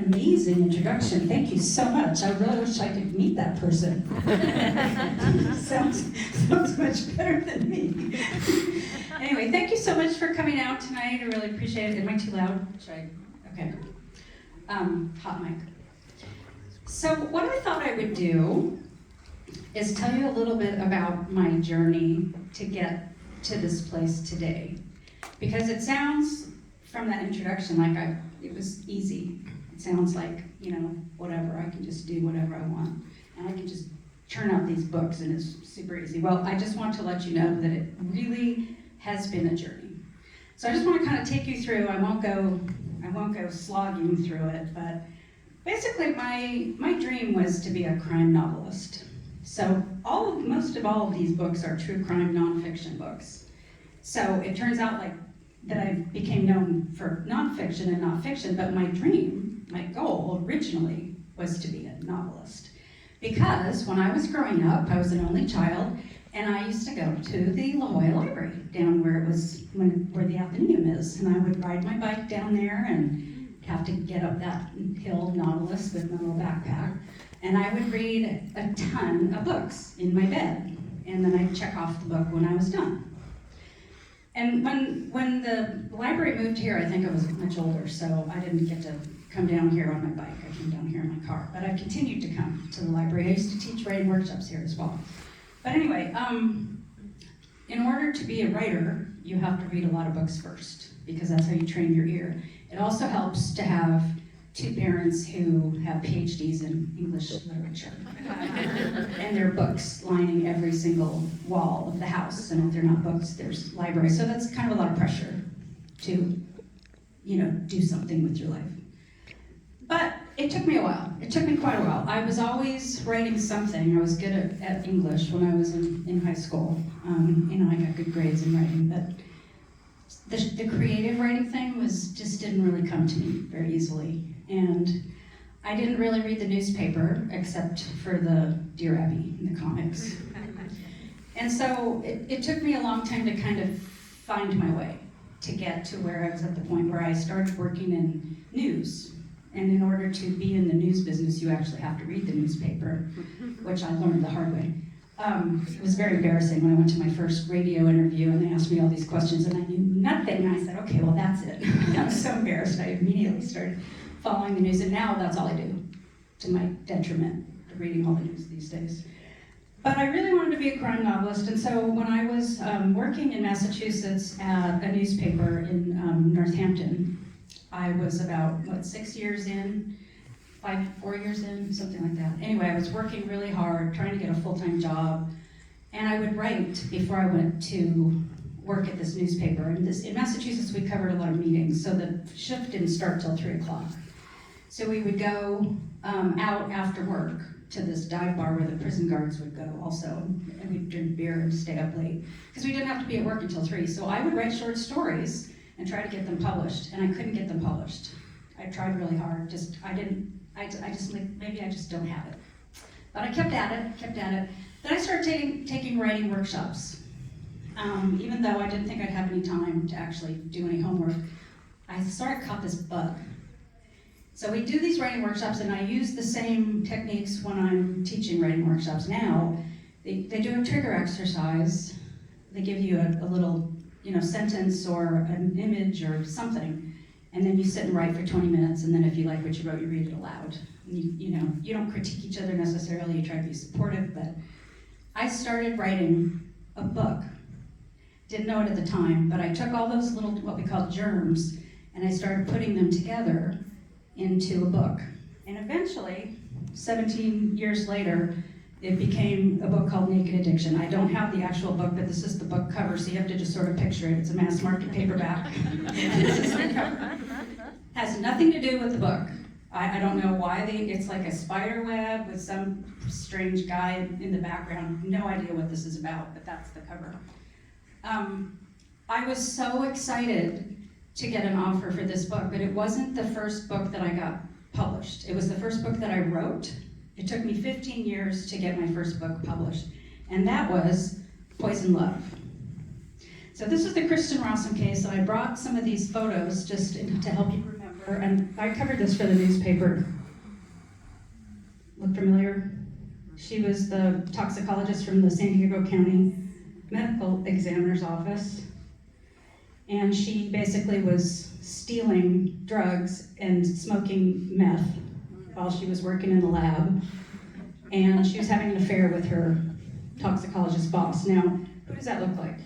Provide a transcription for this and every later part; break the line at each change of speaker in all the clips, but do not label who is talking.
amazing introduction. Thank you so much. I really wish I could meet that person. sounds much better than me. Anyway, thank you so much for coming out tonight. I really appreciate it. Am I too loud? Okay. Hot mic. So what I thought I would do is tell you a little bit about my journey to get to this place today. Because it sounds, from that introduction, like it was easy. It sounds like, whatever, I can just do whatever I want. And I can just churn out these books and it's super easy. Well, I just want to let you know that it really has been a journey. So I just want to kind of take you through, I won't go slogging through it, but basically my dream was to be a crime novelist. So most of all of these books are true crime nonfiction books. So it turns out that I became known for nonfiction and not fiction, but my dream, my goal originally was to be a novelist. Because when I was growing up, I was an only child, and I used to go to the Jolla Library, down where where the Athenaeum is, and I would ride my bike down there and have to get up that hill, Nautilus, with my little backpack, and I would read a ton of books in my bed, and then I'd check off the book when I was done. And when the library moved here, I think I was much older, so I didn't get to come down here on my bike. I came down here in my car, but I continued to come to the library. I used to teach writing workshops here as well. But anyway, in order to be a writer, you have to read a lot of books first, because that's how you train your ear. It also helps to have two parents who have PhDs in English literature. And there are books lining every single wall of the house, and if they're not books, there's libraries. So that's kind of a lot of pressure to, do something with your life. But it took me a while. It took me quite a while. I was always writing something. I was good at English when I was in high school. I got good grades in writing, but the creative writing thing just didn't really come to me very easily. And I didn't really read the newspaper except for the Dear Abby and the comics. And so it took me a long time to kind of find my way to get to where I was at the point where I started working in news. And in order to be in the news business, you actually have to read the newspaper, which I learned the hard way. It was very embarrassing when I went to my first radio interview and they asked me all these questions and I knew nothing. And I said, okay, well, that's it. I was so embarrassed. I immediately started following the news, and now that's all I do, to my detriment, reading all the news these days. But I really wanted to be a crime novelist, and so when I was working in Massachusetts at a newspaper in Northampton, I was about, 6 years in, 4 years in, something like that. Anyway, I was working really hard, trying to get a full-time job, and I would write before I went to work at this newspaper. And in Massachusetts, we covered a lot of meetings, so the shift didn't start till 3 o'clock. So we would go out after work to this dive bar where the prison guards would go also, and we'd drink beer and stay up late, because we didn't have to be at work until 3. So I would write short stories and try to get them published, and I couldn't get them published. I tried really hard, maybe I just don't have it. But I kept at it. Then I started taking writing workshops. Even though I didn't think I'd have any time to actually do any homework, I caught this bug. So we do these writing workshops, and I use the same techniques when I'm teaching writing workshops now. They do a trigger exercise. They give you a little, sentence or an image or something, and then you sit and write for 20 minutes, and then if you like what you wrote, you read it aloud. You don't critique each other necessarily, you try to be supportive, but I started writing a book. Didn't know it at the time, but I took all those little, what we call germs, and I started putting them together into a book. And eventually, 17 years later, it became a book called Naked Addiction. I don't have the actual book, but this is the book cover, so you have to just sort of picture it. It's a mass market paperback. This is the cover. Has nothing to do with the book. I don't know why it's like a spider web with some strange guy in the background. No idea what this is about, but that's the cover. I was so excited to get an offer for this book, but it wasn't the first book that I got published. It was the first book that I wrote. It took me 15 years to get my first book published, and that was Poison Love. So this is the Kristen Rossum case, and I brought some of these photos just to help you remember and I covered this for the newspaper. Look familiar? She was the toxicologist from the San Diego County Medical Examiner's Office. And she basically was stealing drugs and smoking meth while she was working in the lab. And she was having an affair with her toxicologist boss. Now, who does that look like?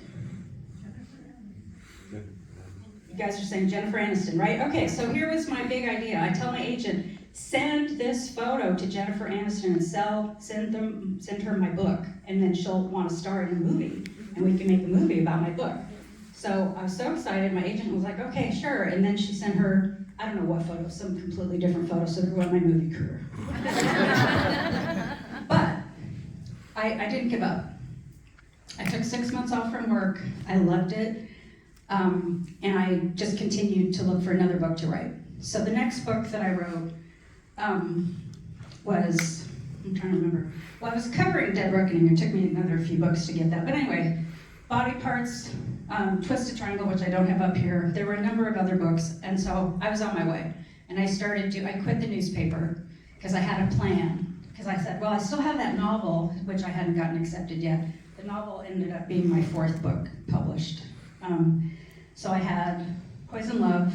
You guys are saying Jennifer Aniston, right? Okay, so here was my big idea. I tell my agent, send this photo to Jennifer Aniston and send her my book, and then she'll want to star in a movie, and we can make a movie about my book. So I was so excited, my agent was like, okay, sure, and then she sent her, I don't know what photo, some completely different photo, so there went my movie career. But I didn't give up. I took 6 months off from work, I loved it, and I just continued to look for another book to write. So the next book that I wrote was, I'm trying to remember, well, I was covering Dead Reckoning. It took me another few books to get that. But anyway, Body Parts, Twisted Triangle, which I don't have up here. There were a number of other books, and so I was on my way. And I quit the newspaper because I had a plan. Because I said, well, I still have that novel, which I hadn't gotten accepted yet. The novel ended up being my 4th book published. So I had Poison Love,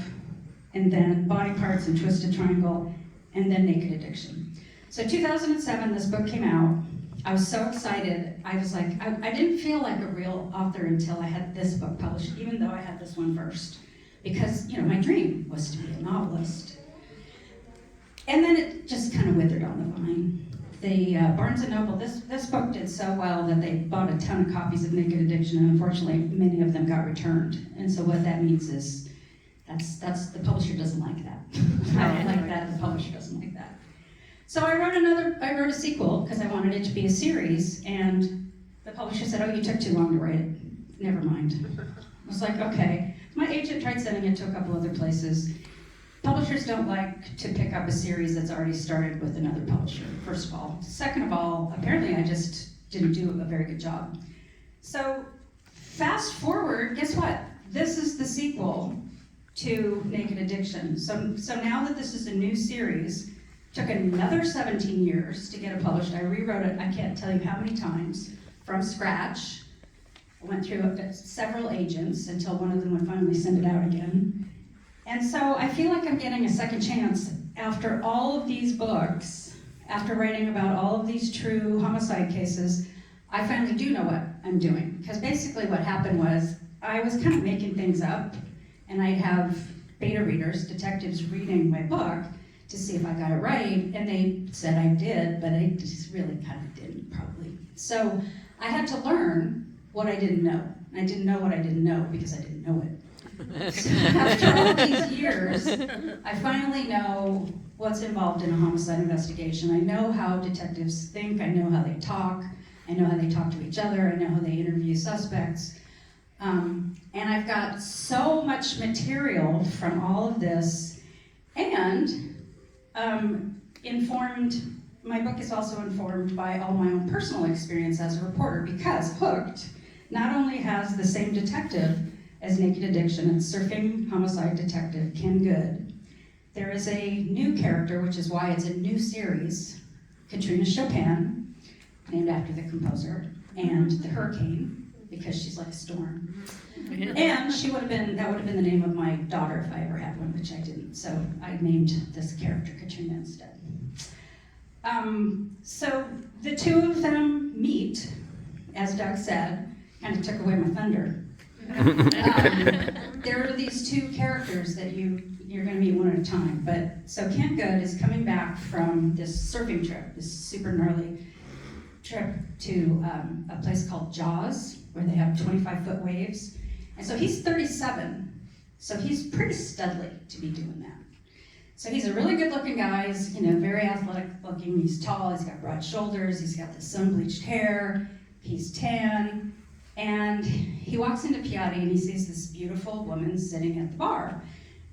and then Body Parts and Twisted Triangle, and then Naked Addiction. So 2007, this book came out. I was so excited. I was like, I didn't feel like a real author until I had this book published, even though I had this one first. Because, my dream was to be a novelist. And then it just kind of withered on the vine. The Barnes & Noble, this book did so well that they bought a ton of copies of Naked Addiction, and unfortunately, many of them got returned. And so what that means is, that's the publisher doesn't like that. I don't like that, the publisher doesn't like that. So I wrote a sequel because I wanted it to be a series, and the publisher said, oh, you took too long to write it. Never mind. I was like, okay. My agent tried sending it to a couple other places. Publishers don't like to pick up a series that's already started with another publisher, first of all. Second of all, apparently I just didn't do a very good job. So fast forward, guess what? This is the sequel to Naked Addiction. So now that this is a new series, took another 17 years to get it published. I rewrote it, I can't tell you how many times, from scratch. I went through several agents until one of them would finally send it out again. And so I feel like I'm getting a second chance after all of these books, after writing about all of these true homicide cases. I finally do know what I'm doing. Because basically what happened was, I was kind of making things up, and I'd have beta readers, detectives, reading my book to see if I got it right, and they said I did, but I just really kind of didn't, probably. So I had to learn what I didn't know. And I didn't know what I didn't know because I didn't know it. So after all these years, I finally know what's involved in a homicide investigation. I know how detectives think, I know how they talk, I know how they talk to each other, I know how they interview suspects. And I've got so much material from all of this, and my book is also informed by all my own personal experience as a reporter, because Hooked not only has the same detective as Naked Addiction, it's surfing homicide detective Ken Good. There is a new character, which is why it's a new series, Katrina Chopin, named after the composer, and the Hurricane, because she's like a storm. And that would have been the name of my daughter if I ever had one, which I didn't. So I named this character Katrina instead. So the two of them meet, as Doug said, kind of took away my thunder. There are these two characters that you're going to meet one at a time. But so Ken Good is coming back from this surfing trip, this super gnarly trip to a place called Jaws, where they have 25-foot waves. And so he's 37, so he's pretty studly to be doing that. So he's a really good-looking guy. He's very athletic-looking. He's tall. He's got broad shoulders. He's got the sun-bleached hair. He's tan. And he walks into Piatti and he sees this beautiful woman sitting at the bar.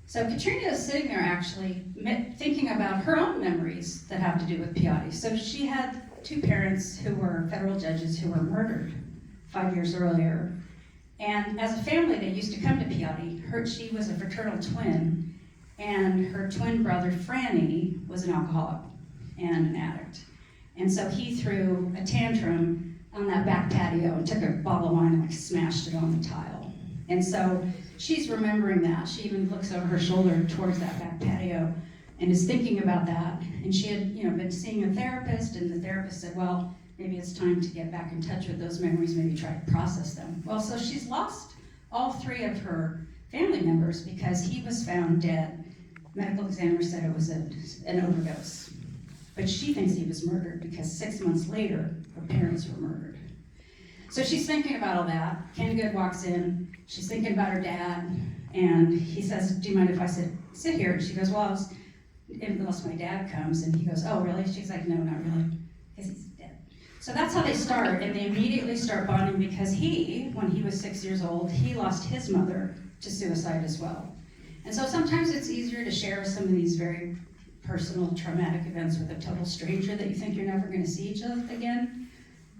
So Katrina is sitting there actually thinking about her own memories that have to do with Piatti. So she had two parents who were federal judges who were murdered 5 years earlier. And as a family, they used to come to Piatti. She was a fraternal twin, and her twin brother, Franny, was an alcoholic and an addict. And so he threw a tantrum on that back patio and took a bottle of wine and like smashed it on the tile. And so she's remembering that. She even looks over her shoulder towards that back patio and is thinking about that. And she had, been seeing a therapist, and the therapist said, well, maybe it's time to get back in touch with those memories, maybe try to process them. Well, so she's lost all 3 of her family members because he was found dead. Medical examiner said it was an overdose. But she thinks he was murdered because 6 months later, her parents were murdered. So she's thinking about all that. Ken Good walks in, she's thinking about her dad, and he says, do you mind if I sit here? And she goes, well, unless my dad comes. And he goes, oh, really? She's like, no, not really, because he's dead. So that's how they start, and they immediately start bonding because when he was 6 years old, he lost his mother to suicide as well. And so sometimes it's easier to share some of these very personal traumatic events with a total stranger that you think you're never going to see each other again.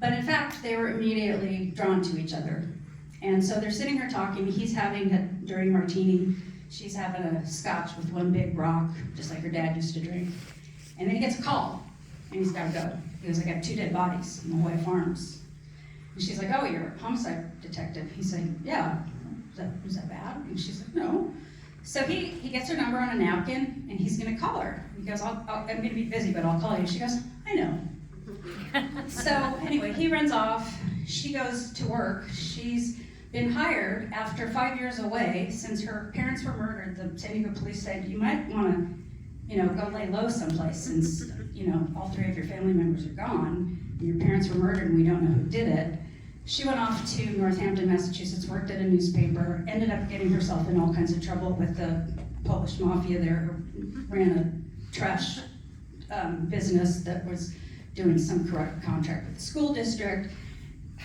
But in fact, they were immediately drawn to each other. And so they're sitting here talking. He's having a dirty martini. She's having a scotch with one big rock, just like her dad used to drink. And then he gets a call, and he's got to go. He goes, I got 2 dead bodies in the Hawaii Farms. And she's like, oh, you're a homicide detective. He's like, yeah, was that bad? And she's like, no. So he gets her number on a napkin, and he's gonna call her. He goes, I'm gonna be busy, but I'll call you. She goes, I know. So anyway, he runs off. She goes to work. She's been hired after 5 years away. Since her parents were murdered, the San Diego police said, you might wanna, go lay low someplace since, all 3 of your family members are gone, and your parents were murdered and we don't know who did it. She went off to Northampton, Massachusetts, worked at a newspaper, ended up getting herself in all kinds of trouble with the Polish mafia there, who ran a trash business that was doing some corrupt contract with the school district,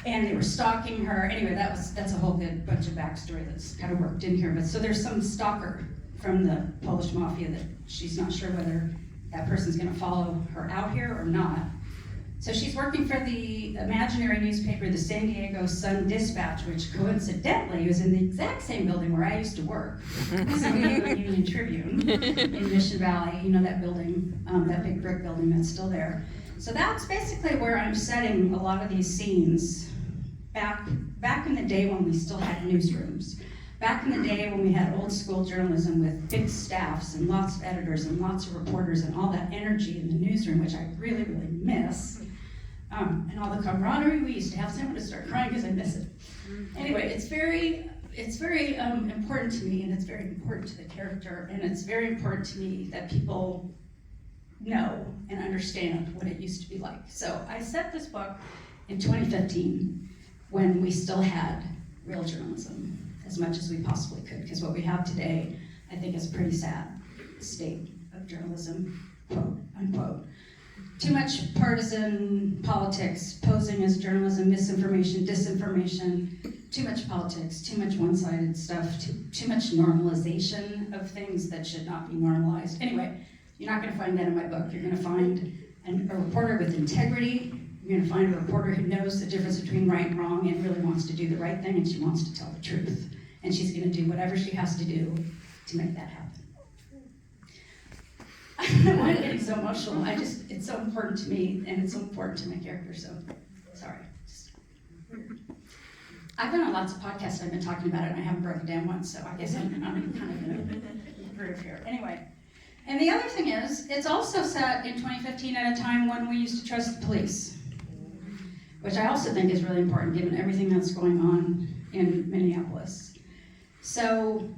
and they were stalking her. Anyway, that's a whole good bunch of backstory that's kind of worked in here. But so there's some stalker from the Polish mafia that she's not sure whether that person's gonna follow her out here or not. So she's working for the imaginary newspaper, the San Diego Sun-Dispatch, which coincidentally was in the exact same building where I used to work, the San Diego Union Tribune in Mission Valley, that building, that big brick building that's still there. So that's basically where I'm setting a lot of these scenes back in the day when we still had newsrooms. Back in the day when we had old school journalism with big staffs and lots of editors and lots of reporters and all that energy in the newsroom, which I really, really miss. And all the camaraderie we used to have. So I'm going to start crying because I miss it. Anyway, it's very important to me, and it's very important to the character, and it's very important to me that people know and understand what it used to be like. So I set this book in 2015 when we still had real journalism as much as we possibly could, because what we have today, I think, is a pretty sad state of journalism, quote unquote. Too much partisan politics, posing as journalism, misinformation, disinformation, too much politics, too much one-sided stuff, too much normalization of things that should not be normalized. Anyway, you're not gonna find that in my book. You're gonna find a reporter with integrity. You're gonna find a reporter who knows the difference between right and wrong and really wants to do the right thing, and she wants to tell the truth. And she's gonna do whatever she has to do to make that happen. I don't know why I'm getting so emotional. It's so important to me, and it's so important to my character, so sorry. I've been on lots of podcasts, and I've been talking about it, and I haven't broken down once, so I guess I'm kind of in a groove here. Anyway, and the other thing is, it's also set in 2015 at a time when we used to trust the police, which I also think is really important given everything that's going on in Minneapolis. So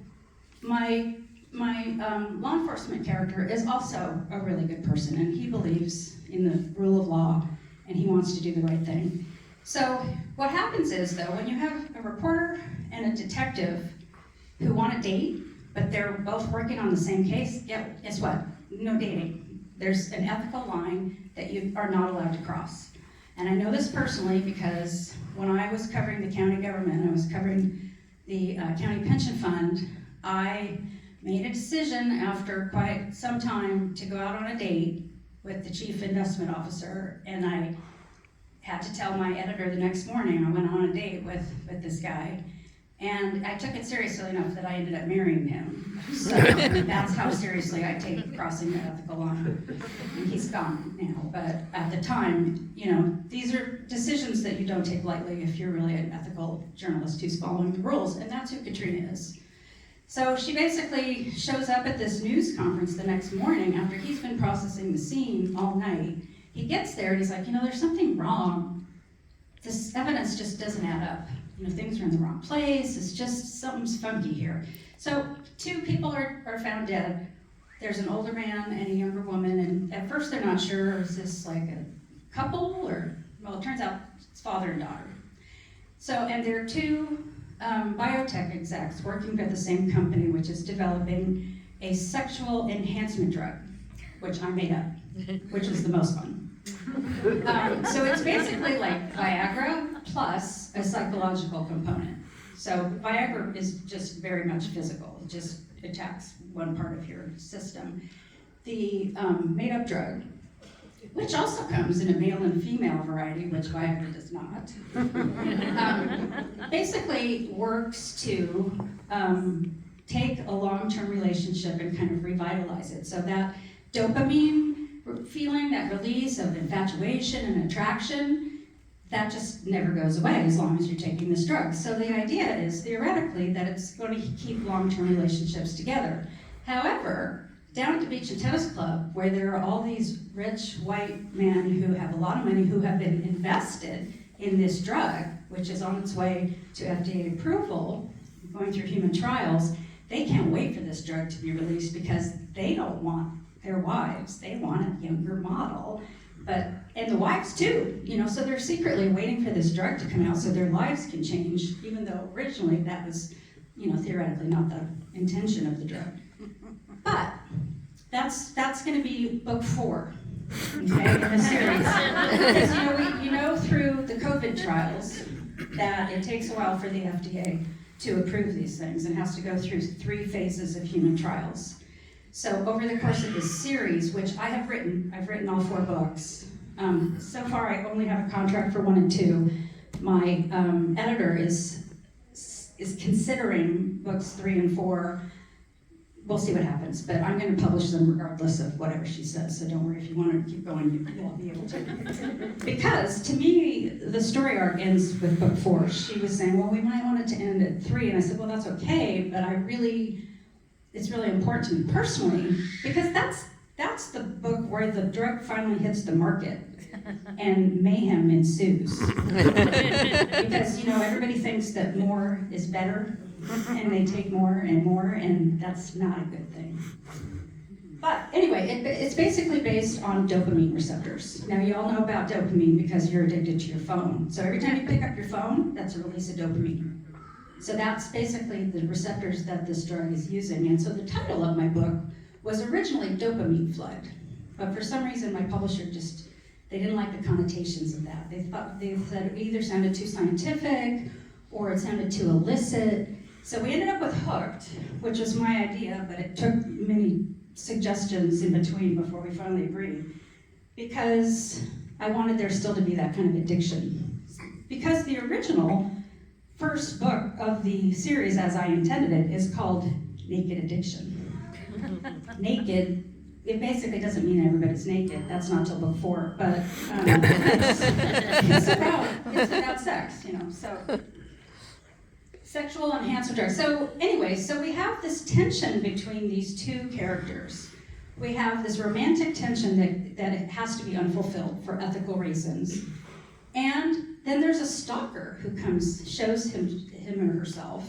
my law enforcement character is also a really good person, and he believes in the rule of law, and he wants to do the right thing. So what happens is, though, when you have a reporter and a detective who want to date, but they're both working on the same case, guess what? No dating. There's an ethical line that you are not allowed to cross. And I know this personally because when I was covering the county government, I was covering the county pension fund, I made a decision after quite some time to go out on a date with the chief investment officer, and I had to tell my editor the next morning I went on a date with this guy, And I took it seriously enough that I ended up marrying him. So that's how seriously I take crossing the ethical line. And he's gone now, but at the time, these are decisions that you don't take lightly if you're really an ethical journalist who's following the rules, and that's who Katrina is. So she basically shows up at this news conference the next morning after he's been processing the scene all night. He gets there and he's like, there's something wrong. This evidence just doesn't add up. Things are in the wrong place. It's just something's funky here. So 2 people are found dead. There's an older man and a younger woman, and at first they're not sure, is this like a couple or, well, it turns out it's father and daughter. So, and there are 2 biotech execs working for the same company, which is developing a sexual enhancement drug, which I made up, which is the most fun. So it's basically like Viagra plus a psychological component. So Viagra is just very much physical. It just attacks one part of your system. The made-up drug, which also comes in a male and female variety, which Viagra does not, basically works to take a long-term relationship and kind of revitalize it. So that dopamine feeling, that release of infatuation and attraction, that just never goes away as long as you're taking this drug. So the idea is, theoretically, that it's going to keep long-term relationships together. However, down at the beach and tennis club, where there are all these rich white men who have a lot of money who have been invested in this drug, which is on its way to FDA approval, going through human trials, they can't wait for this drug to be released because they don't want their wives. They want a younger model, and the wives too, so they're secretly waiting for this drug to come out so their lives can change, even though originally that was, theoretically not the intention of the drug. But that's going to be book 4, okay, in the series. Because through the COVID trials that it takes a while for the FDA to approve these things and has to go through 3 phases of human trials. So over the course of this series, which I've written all 4 books. So far I only have a contract for 1 and 2. My editor is considering books 3 and 4. We'll see what happens, but I'm going to publish them regardless of whatever she says, so don't worry, if you want to keep going, you'll be able to. Because to me, the story arc ends with book 4. She was saying, well, we might want it to end at 3, and I said, well, that's okay, but it's really important to me personally, because that's the book where the drug finally hits the market and mayhem ensues. Because, everybody thinks that more is better, and they take more, and that's not a good thing. But anyway, it's basically based on dopamine receptors. Now, you all know about dopamine because you're addicted to your phone. So every time you pick up your phone, that's a release of dopamine. So that's basically the receptors that this drug is using. And so the title of my book was originally Dopamine Flood. But for some reason, my publisher they didn't like the connotations of that. They said it either sounded too scientific or it sounded too illicit. So we ended up with Hooked, which was my idea, but it took many suggestions in between before we finally agreed, because I wanted there still to be that kind of addiction. Because the original first book of the series, as I intended it, is called Naked Addiction. Naked, it basically doesn't mean everybody's naked. That's not till book 4, but it's about sex, so. Sexual enhancement drugs. So anyway, we have this tension between these 2 characters. We have this romantic tension that it has to be unfulfilled for ethical reasons. And then there's a stalker who shows him or herself.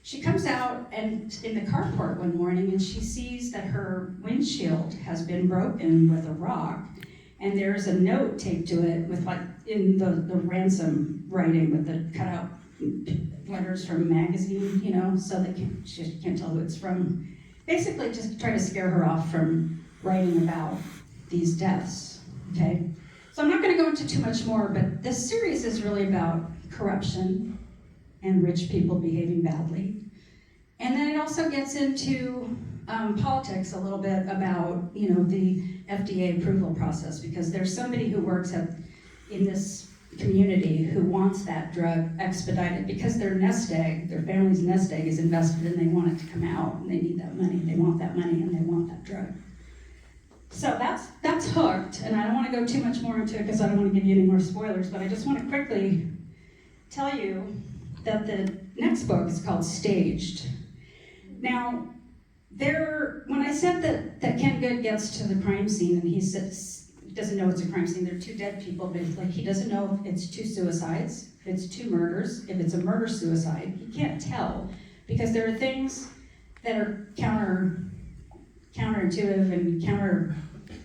She comes out and in the carport one morning and she sees that her windshield has been broken with a rock. And there's a note taped to it with in the ransom writing with the cutout letters from a magazine, so she can't tell who it's from. Basically just try to scare her off from writing about these deaths, okay? So I'm not going to go into too much more, but this series is really about corruption and rich people behaving badly. And then it also gets into politics a little bit about, the FDA approval process, because there's somebody who works in this community who wants that drug expedited because their nest egg, their family's nest egg is invested and they want it to come out and they need that money. They want that money and they want that drug. So that's Hooked, and I don't want to go too much more into it because I don't want to give you any more spoilers, but I just want to quickly tell you that the next book is called Staged. Now, when I said that Ken Good gets to the crime scene and he doesn't know it's a crime scene, there are two dead people, but he doesn't know if it's two suicides, if it's two murders, if it's a murder-suicide. He can't tell because there are things that are counterintuitive and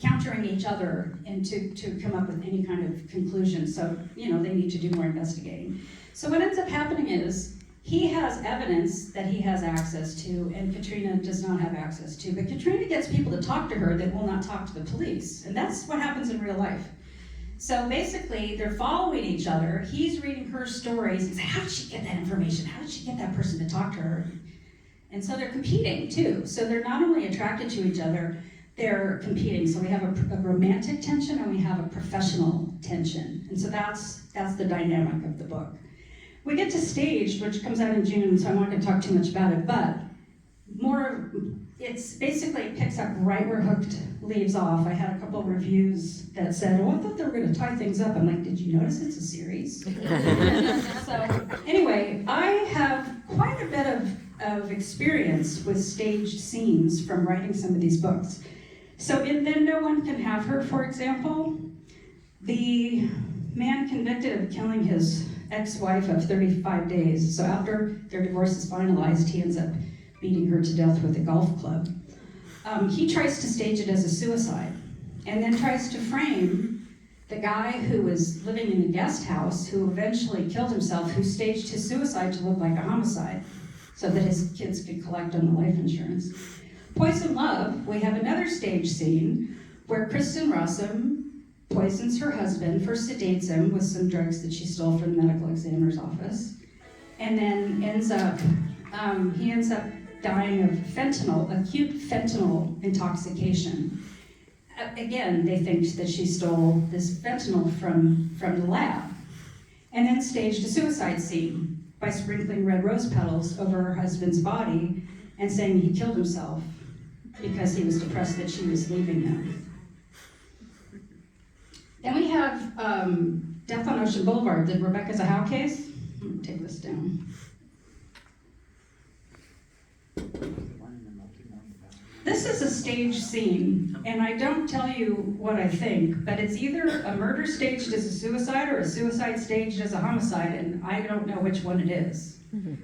countering each other and to come up with any kind of conclusion. So, they need to do more investigating. So what ends up happening is he has evidence that he has access to and Katrina does not have access to, but Katrina gets people to talk to her that will not talk to the police. And that's what happens in real life. So basically, they're following each other. He's reading her stories and saying, how did she get that information? How did she get that person to talk to her? And so they're competing too. So they're not only attracted to each other, they're competing. So we have a romantic tension and we have a professional tension. And so that's the dynamic of the book. We get to Staged, which comes out in June, so I'm not going to talk too much about it, but it picks up right where Hooked leaves off. I had a couple of reviews that said, I thought they were going to tie things up. I'm like, did you notice it's a series? So anyway, I have quite a bit of experience with staged scenes from writing some of these books. So in Then No One Can Have Her, for example, the man convicted of killing his ex-wife of 35 days. So after their divorce is finalized, he ends up beating her to death with a golf club. He tries to stage it as a suicide and then tries to frame the guy who was living in the guest house who eventually killed himself, who staged his suicide to look like a homicide so that his kids could collect on the life insurance. Poison Love, we have another stage scene where Kristen Rossum poisons her husband, first sedates him with some drugs that she stole from the medical examiner's office, and then he ends up dying of acute fentanyl intoxication. Again, they think that she stole this fentanyl from the lab, and then staged a suicide scene by sprinkling red rose petals over her husband's body and saying he killed himself because he was depressed that she was leaving him. Then we have Death on Ocean Boulevard, the Rebecca Zahau case. I'm going to take this down. This is a stage scene, and I don't tell you what I think, but it's either a murder staged as a suicide or a suicide staged as a homicide, and I don't know which one it is.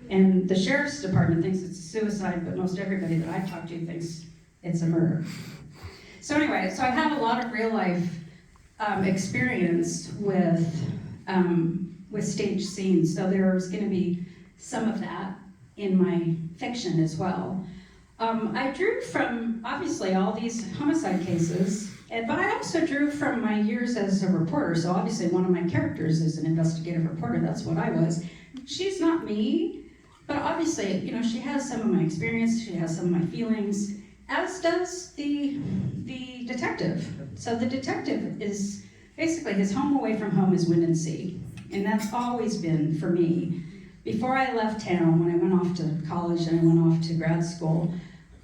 And the sheriff's department thinks it's a suicide, but most everybody that I've talked to thinks it's a murder. So anyway, I have a lot of real life experience with stage scenes, so there's going to be some of that in my fiction as well. I drew from, obviously, all these homicide cases, but I also drew from my years as a reporter, so obviously one of my characters is an investigative reporter, that's what I was. She's not me, but obviously, she has some of my experience, she has some of my feelings, as does the detective. So the detective is, basically his home away from home is Wind and Sea, and that's always been for me. Before I left town, when I went off to college and I went off to grad school,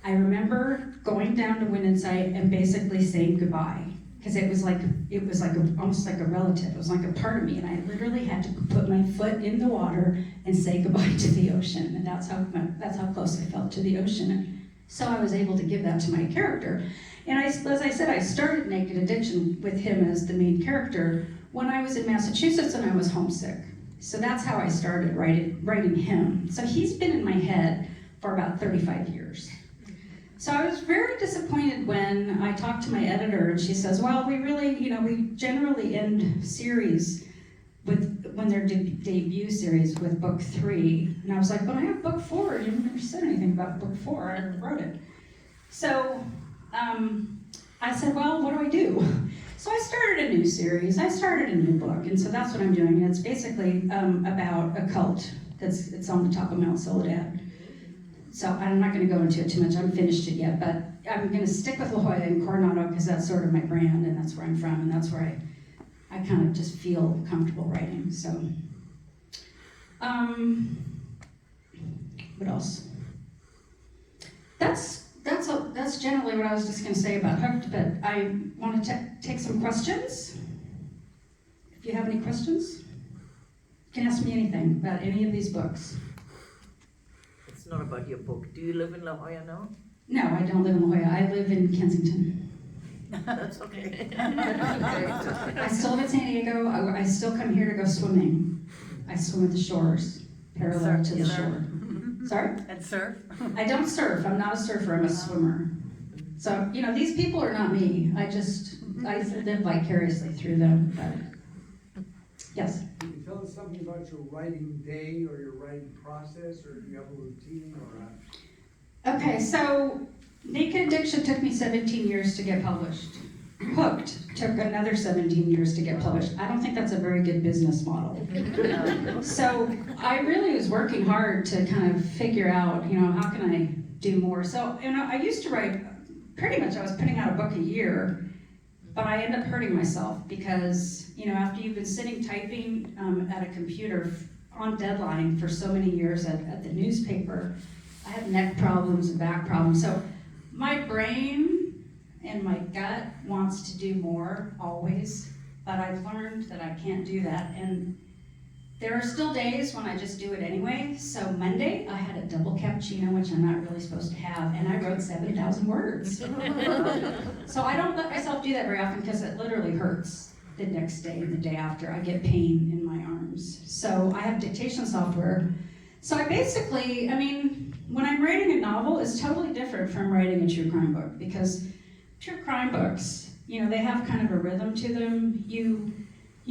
I remember going down to Wind and Sea and basically saying goodbye, because it was almost like a relative. It was like a part of me, and I literally had to put my foot in the water and say goodbye to the ocean, and that's how close I felt to the ocean. So I was able to give that to my character. And as I said, I started Naked Addiction with him as the main character when I was in Massachusetts and I was homesick. So that's how I started writing him. So he's been in my head for about 35 years. So I was very disappointed when I talked to my editor and she says, well, we generally end series when they're debut series with book 3. And I was like, but I have book 4. You never said anything about book 4. I never wrote it. So I said, well, what do I do? So I started a new series. I started a new book, and so that's what I'm doing. And it's basically about a cult it's on the top of Mount Soledad. So I'm not going to go into it too much. I haven't finished it yet, but I'm going to stick with La Jolla and Coronado because that's sort of my brand, and that's where I'm from, and that's where I I kind of just feel comfortable writing. So, what else? That's generally what I was just going to say about Hooked, but I want to take some questions. If you have any questions, you can ask me anything about any of these books.
It's not about your book. Do you live in La Jolla now?
No, I don't live in La Jolla. I live in Kensington.
That's okay.
I still live in San Diego. I still come here to go swimming. I swim at the shores, parallel to the shore. Sorry?
And surf?
I don't surf. I'm not a surfer. I'm a swimmer. So, these people are not me. I live vicariously through them. But yes?
Can you tell us something about your writing day or your writing process, or do you have a routine or
Okay, so Naked Addiction took me 17 years to get published. Hooked took another 17 years to get published. I don't think that's a very good business model. So I really was working hard to kind of figure out, how can I do more? So, I used to write, pretty much I was putting out a book a year, but I ended up hurting myself because, after you've been sitting typing at a computer on deadline for so many years at the newspaper, I had neck problems and back problems. So my brain and my gut wants to do more, always, but I've learned that I can't do that. And there are still days when I just do it anyway. So Monday, I had a double cappuccino, which I'm not really supposed to have, and I wrote 7,000 words. So I don't let myself do that very often because it literally hurts the next day and the day after. I get pain in my arms. So I have dictation software. So I basically, when I'm writing a novel, it's totally different from writing a true crime book, because true crime books, they have kind of a rhythm to them. You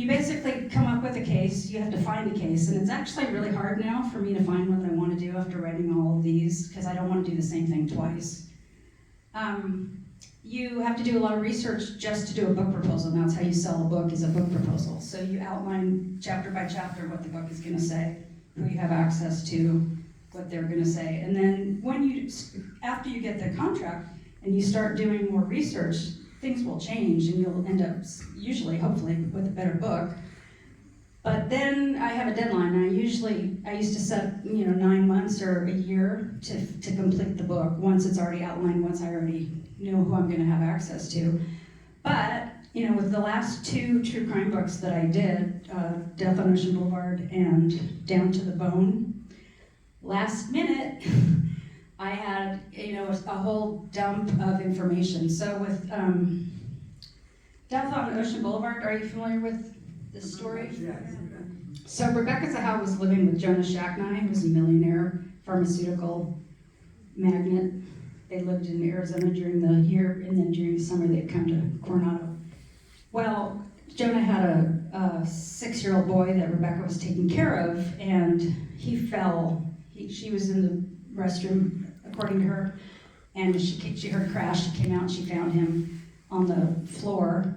basically come up with a case, you have to find a case, and it's actually really hard now for me to find what I want to do after writing all of these, because I don't want to do the same thing twice. You have to do a lot of research just to do a book proposal, and that's how you sell a book, is a book proposal. So you outline chapter by chapter what the book is going to say, who you have access to, what they're going to say, and then after you get the contract and you start doing more research, things will change and you'll end up, usually, hopefully, with a better book. But then I have a deadline. I used to set, 9 months or a year to complete the book once it's already outlined, once I already know who I'm going to have access to. But, with the last 2 true crime books that I did, Death on Ocean Boulevard and Down to the Bone, last minute, I had, a whole dump of information. So with Death on Ocean Boulevard, are you familiar with this story?
Yes.
So Rebecca Zahau was living with Jonah Shacknai, who was a millionaire pharmaceutical magnate. They lived in Arizona during the year, and then during the summer they'd come to Coronado. Well, Jonah had a 6-year-old boy that Rebecca was taking care of, and he fell. She was in the restroom, according to her, and she heard a crash. She came out and she found him on the floor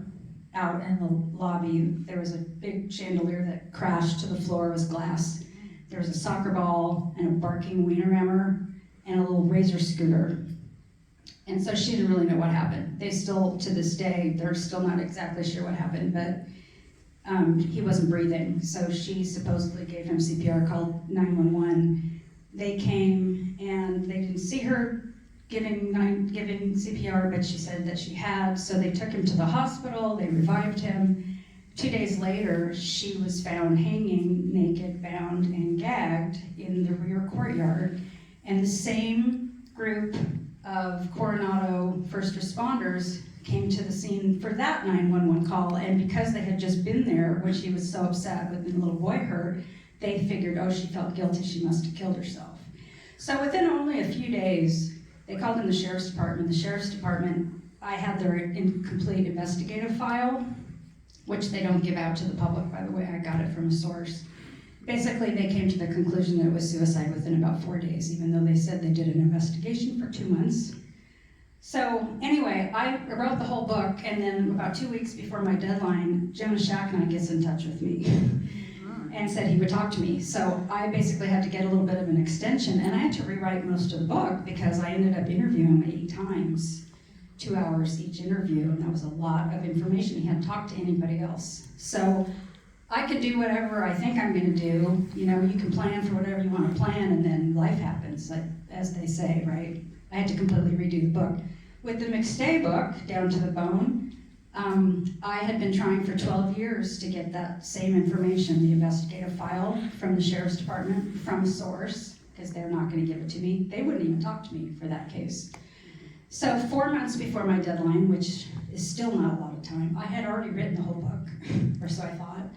out in the lobby. There was a big chandelier that crashed to the floor. It was glass. There was a soccer ball and a barking wienerhammer and a little razor scooter. And so she didn't really know what happened. They still, to this day, they're still not exactly sure what happened, but he wasn't breathing. So she supposedly gave him CPR, called 911. They came and they didn't see her giving CPR, but she said that she had. So they took him to the hospital, they revived him. 2 days later, she was found hanging, naked, bound, and gagged in the rear courtyard. And the same group of Coronado first responders came to the scene for that 911 call, and because they had just been there when she was so upset when the little boy hurt, they figured, oh, she felt guilty, she must have killed herself. So within only a few days, they called in the sheriff's department. The sheriff's department, I had their incomplete investigative file, which they don't give out to the public, by the way. I got it from a source. Basically, they came to the conclusion that it was suicide within about 4 days, even though they said they did an investigation for 2 months. So anyway, I wrote the whole book, and then about 2 weeks before my deadline, Jonah Shacknai gets in touch with me and said he would talk to me. So I basically had to get a little bit of an extension, and I had to rewrite most of the book because I ended up interviewing him 8 times. 2 hours each interview, and that was a lot of information. He hadn't talked to anybody else. So I could do whatever I think I'm gonna do. You know, you can plan for whatever you wanna plan, and then life happens, like, as they say, right? I had to completely redo the book. With the McStay book, Down to the Bone, I had been trying for 12 years to get that same information, the investigative file from the Sheriff's Department, from source, because they're not gonna give it to me. They wouldn't even talk to me for that case. So 4 months before my deadline, which is still not a lot of time, I had already written the whole book, or so I thought.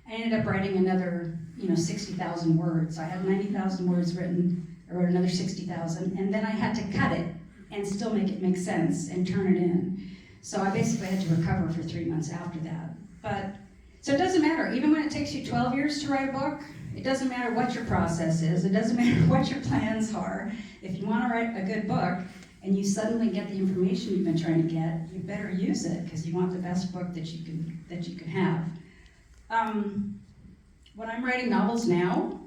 I ended up writing another, 60,000 words. I had 90,000 words written, I wrote another 60,000, and then I had to cut it and still make it make sense and turn it in. So I basically had to recover for 3 months after that. So it doesn't matter, even when it takes you 12 years to write a book, it doesn't matter what your process is, it doesn't matter what your plans are. If you want to write a good book and you suddenly get the information you've been trying to get, you better use it because you want the best book that you can have. When I'm writing novels now,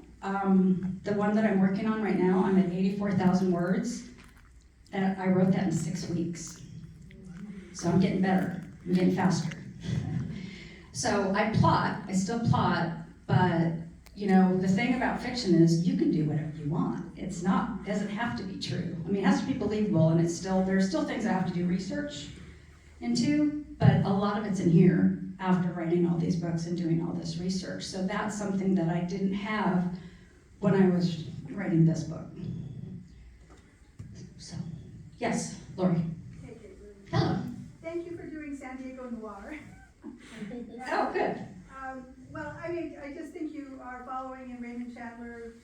the one that I'm working on right now, I'm at 84,000 words. And I wrote that in 6 weeks. So I'm getting better, I'm getting faster. So I still plot, but the thing about fiction is you can do whatever you want. It doesn't have to be true. I mean, it has to be believable, and there's still things I have to do research into, but a lot of it's in here after writing all these books and doing all this research. So that's something that I didn't have when I was writing this book. So, yes, Lori.
Hey, Caitlin.
Hello.
Thank you for doing San Diego Noir.
Oh, good.
Well, I just think you are following in Raymond Chandler.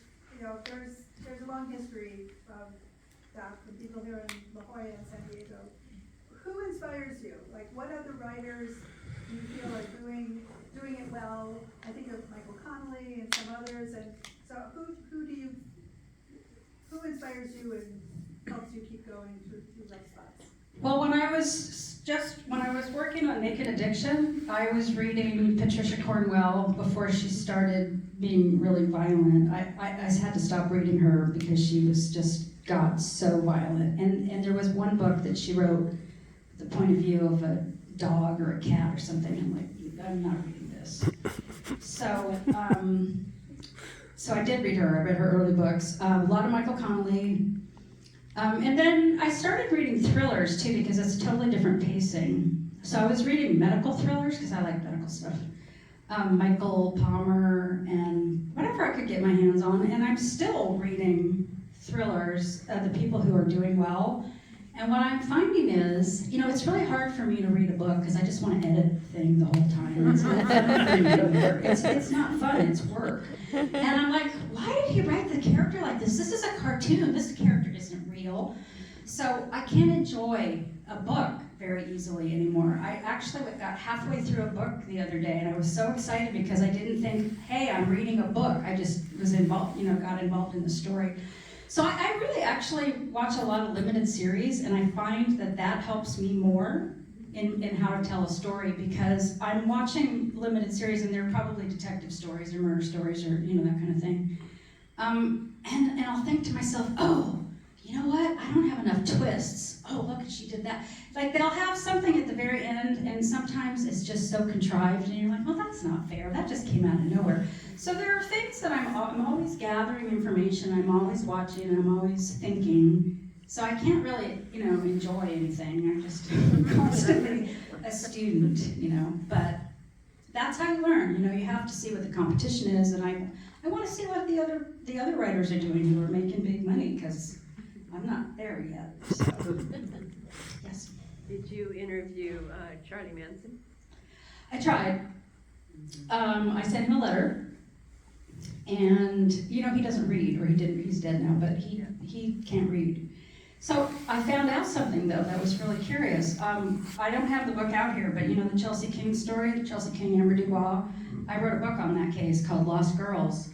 There's a long history of that from people here in La Jolla and San Diego. Who inspires you? Like, what other writers do you feel are doing it well? I think of Michael Connelly and some others. And so, who inspires you and helps you keep going through rough spots?
Well, when I was working on Naked Addiction, I was reading Patricia Cornwell before she started being really violent. I had to stop reading her because she was got so violent. And there was one book that she wrote, the point of view of a dog or a cat or something. I'm like, I'm not reading this. So I did read her. I read her early books. A lot of Michael Connelly. And then I started reading thrillers too because it's a totally different pacing. So I was reading medical thrillers because I like medical stuff. Michael Palmer and whatever I could get my hands on. And I'm still reading thrillers of the people who are doing well. And what I'm finding is, it's really hard for me to read a book because I just want to edit the thing the whole time. It's not fun. It's not fun, it's work. And I'm like, why did he write the character like this? This is a cartoon, this character isn't real. So I can't enjoy a book very easily anymore. I actually got halfway through a book the other day and I was so excited because I didn't think, hey, I'm reading a book. I just was involved, got involved in the story. So I really actually watch a lot of limited series, and I find that helps me more in how to tell a story because I'm watching limited series and they're probably detective stories or murder stories or that kind of thing. And I'll think to myself, oh, you know what? I don't have enough twists. Oh, look, she did that. Like they'll have something at the very end, and sometimes it's just so contrived, and you're like, well, that's not fair. That just came out of nowhere. So there are things that I'm always gathering information. I'm always watching. I'm always thinking. So I can't really, enjoy anything. I'm just constantly a student, But that's how you learn. You have to see what the competition is, and I want to see what the other writers are doing who are making big money because I'm not there yet. So. Yes.
Did you interview Charlie Manson?
I tried. I sent him a letter, and he doesn't read, or he didn't. He's dead now, but he can't read. So I found out something though that was really curious. I don't have the book out here, but the Chelsea King story, Chelsea King, Amber Dubois. I wrote a book on that case called Lost Girls.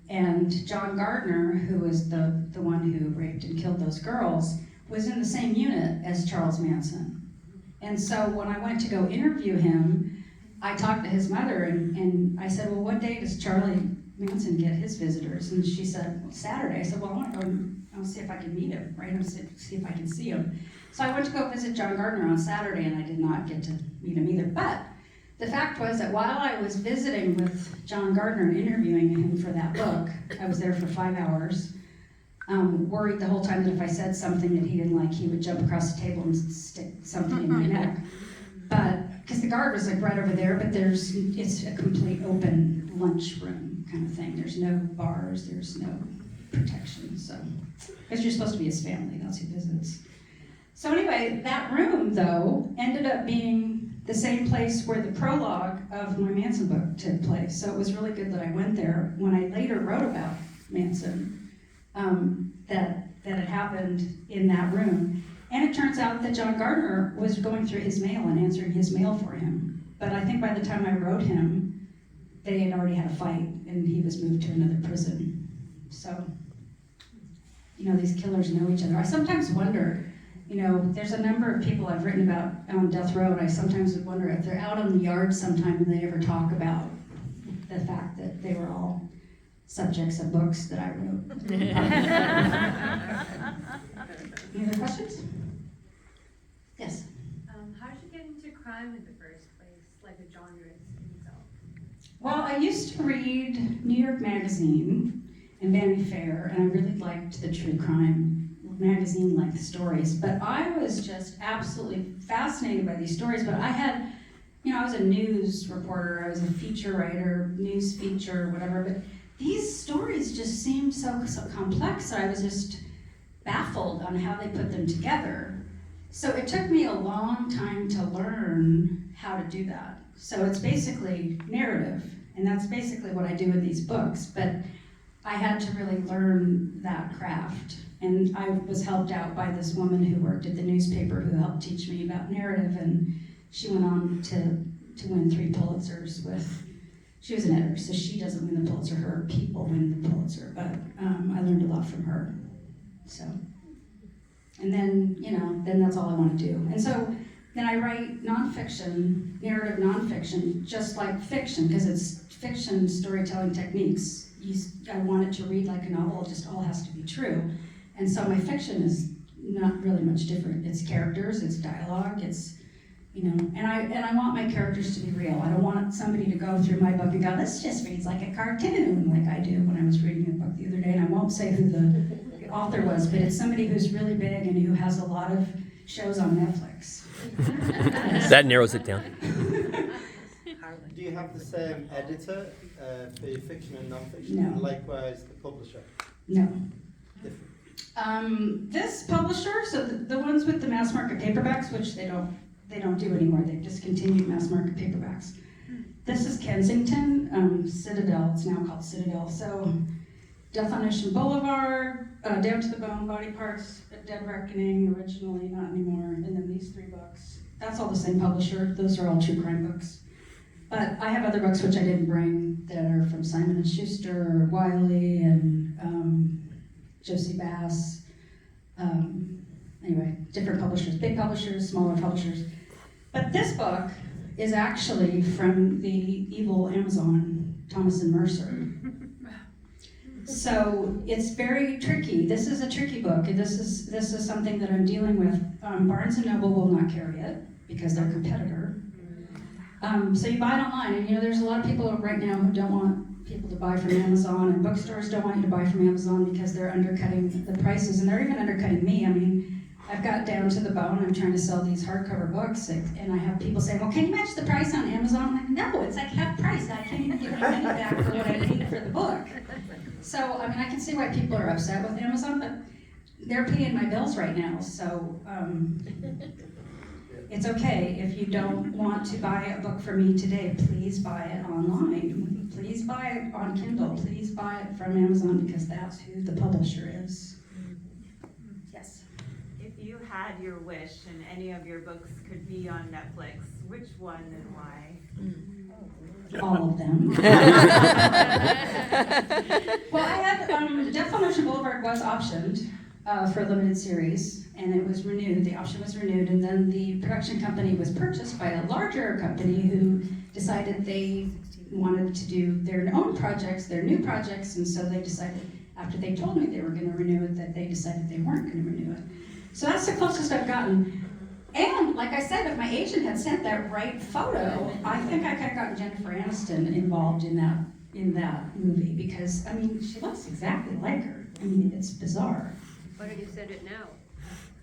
And John Gardner, who was the one who raped and killed those girls, was in the same unit as Charles Manson. And so when I went to go interview him, I talked to his mother and I said, well, what day does Charlie Manson get his visitors? And she said, well, Saturday. I said, well, I want to go and I'll see if I can meet him, right? I'll see if I can see him. So I went to go visit John Gardner on Saturday, and I did not get to meet him either. But the fact was that while I was visiting with John Gardner and interviewing him for that book, I was there for 5 hours, worried the whole time that if I said something that he didn't like, he would jump across the table and stick something in my neck. But, because the guard was like right over there, but it's a complete open lunchroom kind of thing. There's no bars, there's no protection, so. Because you're supposed to be his family, that's who visits. So anyway, that room, though, ended up being the same place where the prologue of my Manson book took place. So it was really good that I went there. When I later wrote about Manson, that it happened in that room. And it turns out that John Gardner was going through his mail and answering his mail for him. But I think by the time I wrote him, they had already had a fight and he was moved to another prison. So, you know, these killers know each other. I sometimes wonder, you know, there's a number of people I've written about on death row, and I sometimes would wonder if they're out on the yard sometime and they ever talk about the fact that they were all subjects of books that I wrote. Any other questions? Yes?
How did you get into crime in the first place, like the genre itself?
Well, I used to read New York Magazine and Vanity Fair, and I really liked the true crime magazine-like stories, but I was just absolutely fascinated by these stories. But I had, you know, I was a news reporter, I was a feature writer, news feature, whatever, but these stories just seemed so complex. I was just baffled on how they put them together. So it took me a long time to learn how to do that. So it's basically narrative, and that's basically what I do in these books, but I had to really learn that craft. And I was helped out by this woman who worked at the newspaper who helped teach me about narrative, and she went on to win 3 Pulitzers with, she was an editor, so she doesn't win the Pulitzer, her people win the Pulitzer, but I learned a lot from her, so. And then, you know, then that's all I want to do. And so then I write nonfiction, narrative nonfiction, just like fiction, because it's fiction storytelling techniques. I want it to read like a novel, it just all has to be true. And so my fiction is not really much different. It's characters, it's dialogue, it's, you know, and I want my characters to be real. I don't want somebody to go through my book and go, this just reads like a cartoon, like I do when I was reading a book the other day, and I won't say who the author was, but it's somebody who's really big and who has a lot of shows on Netflix.
That narrows it down.
Do you have the same editor for your fiction and non-fiction?
No.
And likewise, the publisher?
No.
Different.
This publisher, so the ones with the mass market paperbacks, which they don't do anymore, they've discontinued mass market paperbacks. This is Kensington, Citadel, it's now called Citadel. So Death on Ocean Boulevard, Down to the Bone, Body Parts, A Dead Reckoning, originally, not anymore, and then these 3 books. That's all the same publisher, those are all true crime books. But I have other books which I didn't bring that are from Simon & Schuster, Wiley, and Josie Bass. Anyway, different publishers, big publishers, smaller publishers. But this book is actually from the evil Amazon, Thomas and Mercer. So it's very tricky. This is a tricky book. This is something that I'm dealing with. Barnes & Noble will not carry it because they're a competitor. So you buy it online, and you know there's a lot of people right now who don't want people to buy from Amazon, and bookstores don't want you to buy from Amazon because they're undercutting the prices, and they're even undercutting me. I mean, I've got down to the bone. I'm trying to sell these hardcover books, and I have people saying, well, can you match the price on Amazon? I'm like, no, it's like half price. I can't even get my money back for what I paid for the book. So, I mean, I can see why people are upset with Amazon, but they're paying my bills right now, so it's okay. If you don't want to buy a book from me today, please buy it online. Please buy it on Kindle. Please buy it from Amazon because that's who the publisher is. Yes?
If you had your wish and any of your books could be on Netflix, which one and why?
All of them. Well, I had, Death on Ocean Boulevard was optioned for a limited series, and it was renewed, the option was renewed, and then the production company was purchased by a larger company who decided they wanted to do their own projects, their new projects, and so they decided, after they told me they were going to renew it, that they decided they weren't going to renew it. So that's the closest I've gotten. And like I said, if my agent had sent that right photo, I think I could have gotten Jennifer Aniston involved in that movie because, I mean, she looks exactly like her. I mean, it's bizarre.
Why don't you send it now?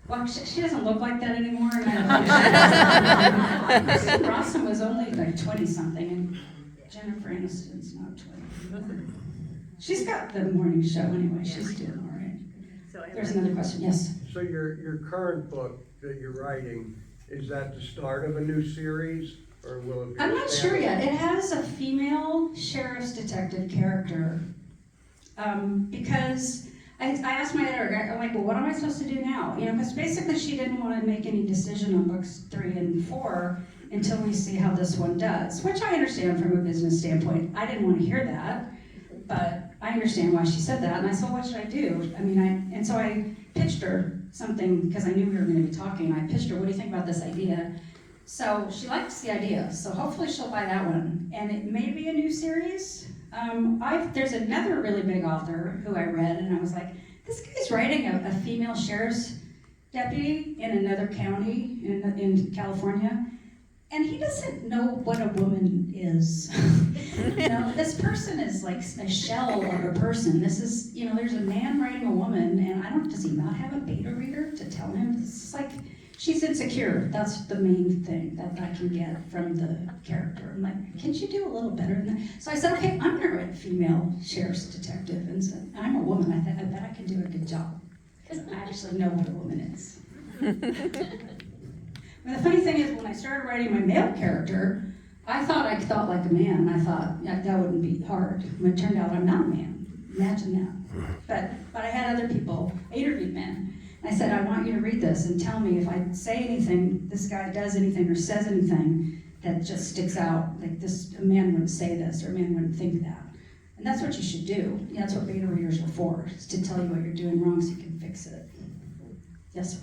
Well, she doesn't look like that anymore. And Rawson was only like 20-something, and Jennifer Aniston's not 20. She's got the morning show anyway. She's doing all right.
So I
There's
have
another question. Yes.
So your current book that you're writing, is that the start of a new series, or will it be?
I'm not sure yet. It has a female sheriff's detective character. Because I asked my editor, I'm like, well, what am I supposed to do now? You know, because basically she didn't want to make any decision on books 3 and 4 until we see how this one does, which I understand from a business standpoint. I didn't want to hear that, but I understand why she said that. And I said, what should I do? I mean, and so I pitched her something because I knew we were going to be talking. I pitched her, what do you think about this idea? So she likes the idea. So hopefully she'll buy that one. And it may be a new series. There's another really big author who I read, and I was like, this guy's writing a female sheriff's deputy in another county in California, and he doesn't know what a woman is. You know, this person is like a shell of a person. This is, you know, there's a man writing a woman, and does he not have a beta reader to tell him? It's like, she's insecure. That's the main thing that I can get from the character. I'm like, can't you do a little better than that? So I said, okay, I'm gonna write a female sheriff's detective. And said, I'm a woman, I bet I can do a good job. Because I actually know what a woman is. But the funny thing is, when I started writing my male character, I thought like a man. I thought that wouldn't be hard. When it turned out I'm not a man. Imagine that. But I had other people, I interviewed men. I said, I want you to read this and tell me if I say anything, this guy does anything or says anything that just sticks out, like a man wouldn't say this or a man wouldn't think that. And that's what you should do. Yeah, that's what beta readers are for, is to tell you what you're doing wrong so you can fix it. Yes, sir?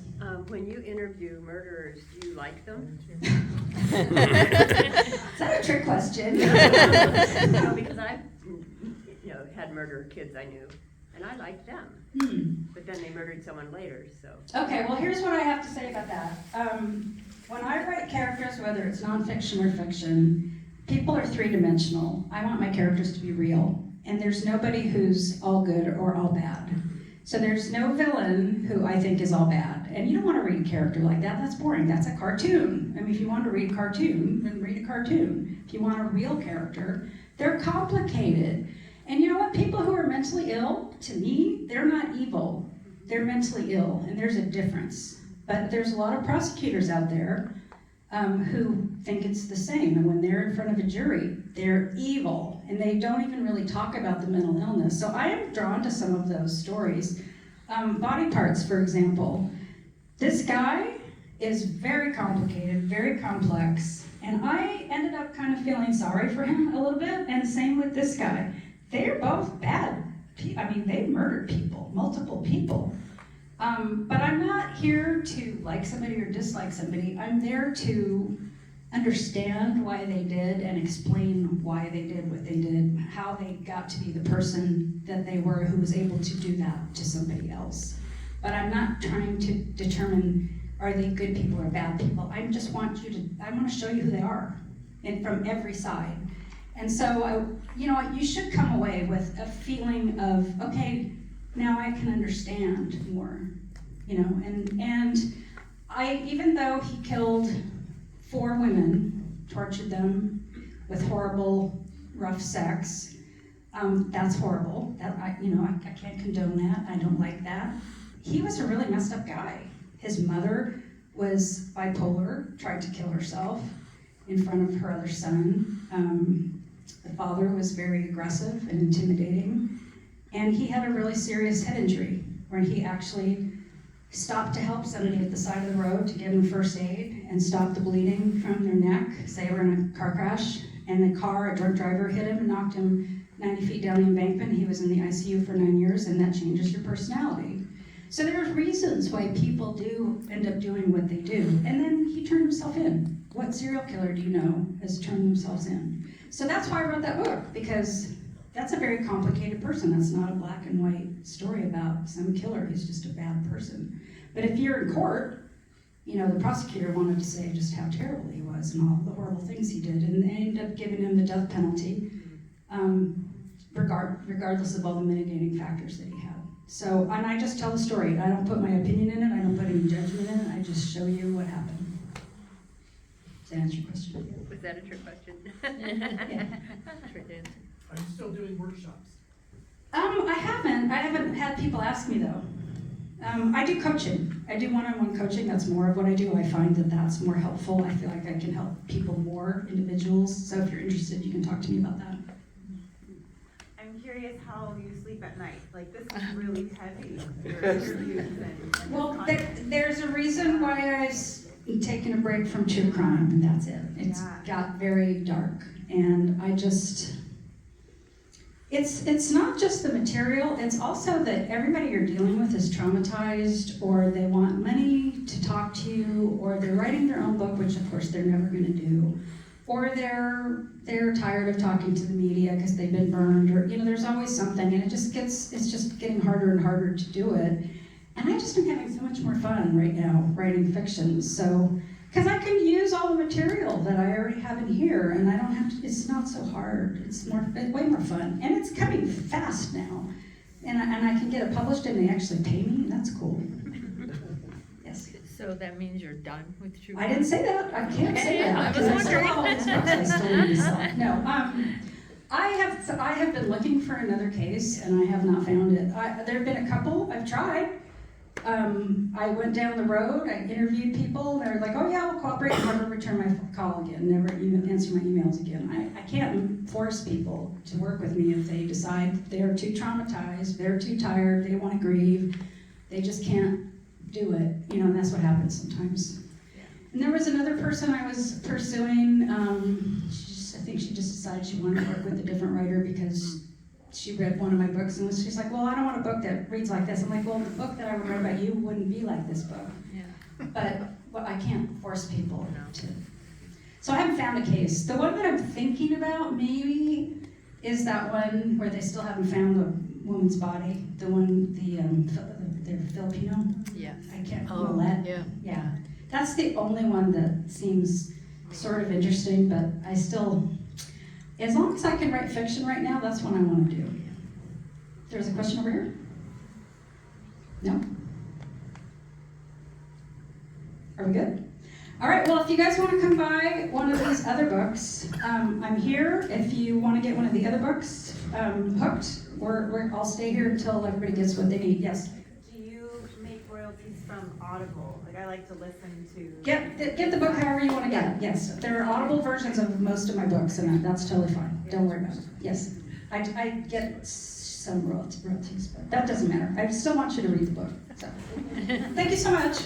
When you interview murderers, do you like them?
Is that a trick question?
No, because I've had murderer kids I knew, and I liked them. But then they murdered someone later, so.
Okay, well, here's what I have to say about that. When I write characters, whether it's nonfiction or fiction, people are 3-dimensional. I want my characters to be real, and there's nobody who's all good or all bad. So there's no villain who I think is all bad. And you don't want to read a character like that. That's boring. That's a cartoon. I mean, if you want to read a cartoon, then read a cartoon. If you want a real character, they're complicated. And you know what? People who are mentally ill, to me, they're not evil. They're mentally ill, and there's a difference. But there's a lot of prosecutors out there who think it's the same. And when they're in front of a jury, they're evil. And they don't even really talk about the mental illness. So I am drawn to some of those stories. Body parts, for example. This guy is very complicated, very complex. And I ended up kind of feeling sorry for him a little bit. And same with this guy. They're both bad. I mean, they murdered people, multiple people. But I'm not here to like somebody or dislike somebody. I'm there to understand why they did and explain why they did what they did, how they got to be the person that they were who was able to do that to somebody else. But I'm not trying to determine, are they good people or bad people? I just want I want to show you who they are, and from every side. And so, you should come away with a feeling of, okay, now I can understand more, and even though he killed 4 women, tortured them with horrible, rough sex, that's horrible. I can't condone that. I don't like that. He was a really messed up guy. His mother was bipolar, tried to kill herself in front of her other son. The father was very aggressive and intimidating, and he had a really serious head injury where he actually stopped to help somebody at the side of the road to give them first aid and stop the bleeding from their neck. Say they were in a car crash, and a drunk driver hit him and knocked him 90 feet down the embankment. He was in the ICU for 9 years, and that changes your personality. So there are reasons why people do end up doing what they do. And then he turned himself in. What serial killer do you know has turned themselves in? So that's why I wrote that book, because that's a very complicated person. That's not a black and white story about some killer who's just a bad person. But if you're in court, you know, the prosecutor wanted to say just how terrible he was and all the horrible things he did, and they ended up giving him the death penalty, regardless of all the mitigating factors that he had. So, and I just tell the story. I don't put my opinion in it. I don't put any judgment in it. I just show you what happened. Does that answer your question?
Was that a trick question?
Yeah.
Trick answer.
Are you still doing workshops?
I haven't had people ask me though. I do coaching. I do one-on-one coaching. That's more of what I do. I find that that's more helpful. I feel like I can help people more, individuals. So if you're interested, you can talk to me about that.
I'm curious how you sleep at night. Like, this is really heavy, your interviews and
Well,
content.
there's a reason why I've taken a break from true crime, and that's it. It's got very dark, and I just, it's not just the material, it's also that everybody you're dealing with is traumatized, or they want money to talk to you, or they're writing their own book, which of course they're never gonna do, or they're tired of talking to the media because they've been burned, or, you know, there's always something, and it's just getting harder and harder to do it. And I just am having so much more fun right now writing fiction, so, because I can use all the material that I already have in here, and I don't have to, it's not so hard, it's way more fun, and it's coming fast now. And I can get it published and they actually pay me, and that's cool. Yes.
So that means you're done with true
I didn't say that, I can't say that.
I was
because
wondering.
still have all these books I still need to sell. No, I have been looking for another case, and I have not found it. There have been a couple, I've tried. I went down the road, I interviewed people, they're like, oh yeah, we'll cooperate, never return my call again, never even answer my emails again. I can't force people to work with me if they decide they're too traumatized, they're too tired, they don't want to grieve, they just can't do it, you know, and that's what happens sometimes. And there was another person I was pursuing, I think she just decided she wanted to work with a different writer because she read one of my books and she's like, well, I don't want a book that reads like this. I'm like, well, the book that I would write about you wouldn't be like this book.
Yeah.
But I can't force people to. So I haven't found a case. The one that I'm thinking about maybe is that one where they still haven't found the woman's body. The one, the Filipino.
Yes.
I can't,
Oh,
Millette.
yeah.
Yeah. That's the only one that seems sort of interesting, but I still, as long as I can write fiction right now, that's what I want to do. There's a question over here? No? Are we good? All right, well, if you guys want to come by one of these other books, I'm here. If you want to get one of the other books hooked, I'll stay here until everybody gets what they need. Yes?
Do you make royalties from Audible? Like, I like to listen to.
Get the book however you want to get it. Yes, there are Audible versions of most of my books, and that's totally fine. Don't worry about it. Yes, I get some royalties, but that doesn't matter. I still want you to read the book. So, thank you so much.